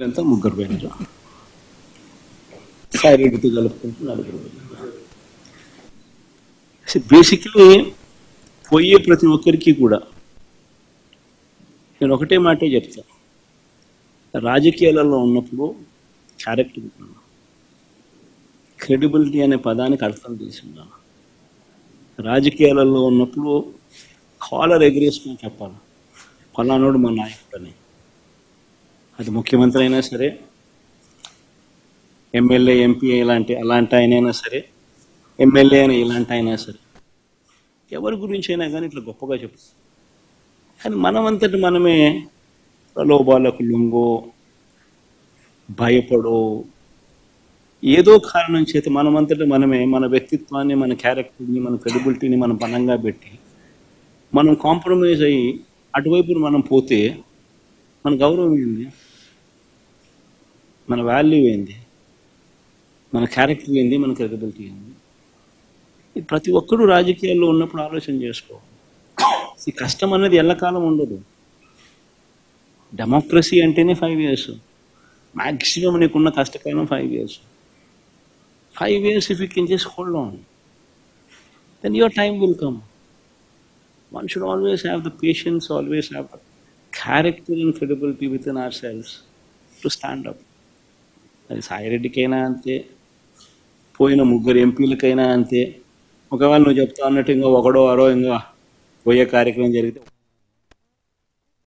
అంతా ముగ్గురు పోయినారు. సాయిరెడ్డితో కలుపుకుంటూ నలుగురు పోయినారు. బేసిక్లీ పోయే ప్రతి ఒక్కరికి కూడా నేను ఒకటే మాటే చెప్తా, రాజకీయాలలో ఉన్నప్పుడు క్యారెక్టర్ క్రెడిబిలిటీ అనే పదానికి అర్థం తీసుకున్నాను. రాజకీయాలలో ఉన్నప్పుడు కాలర్ ఎగరేసుకొని చెప్పాలి, పలానాడు మా నాయకుడు అని. అది ముఖ్యమంత్రి అయినా సరే, ఎమ్మెల్యే ఎంపీ అలాంటి ఆయనైనా సరే, ఎమ్మెల్యే అయినా ఇలాంటి అయినా సరే, ఎవరి గురించి అయినా కానీ ఇట్లా గొప్పగా చెప్తాం. కానీ మనమంతటి మనమే ప్రలోభాలకు లొంగో, భయపడో, ఏదో కారణం చేత మనమంతటి మనమే మన వ్యక్తిత్వాన్ని, మన క్యారెక్టర్ని, మన క్రెడిబిలిటీని మనం పనంగా పెట్టి మనం కాంప్రమైజ్ అయ్యి అటువైపు మనం పోతే మన గౌరవం ఏంది, మన వాల్యూ ఏంది, మన క్యారెక్టర్ ఏంది, మన క్రెడిబిలిటీ ఏంది? ప్రతి ఒక్కరూ రాజకీయాల్లో ఉన్నప్పుడు ఆలోచన చేసుకోవాలి. ఈ కష్టం అనేది ఎల్లకాలం ఉండదు. డెమోక్రసీ అంటేనే 5 years. మ్యాక్సిమం నీకున్న కష్టకాలం 5 years. 5 years if you can just hold on, then your time will come. One should always have the patience, always have the character and credibility within ourselves to stand up. అది సాయిరెడ్డికైనా అంతే, పోయిన ముగ్గురు ఎంపీలకైనా అంతే. ఒకవేళ నువ్వు చెప్తా అన్నట్టు ఇంకా ఒకడో అరో ఇంకా పోయే కార్యక్రమం జరిగితే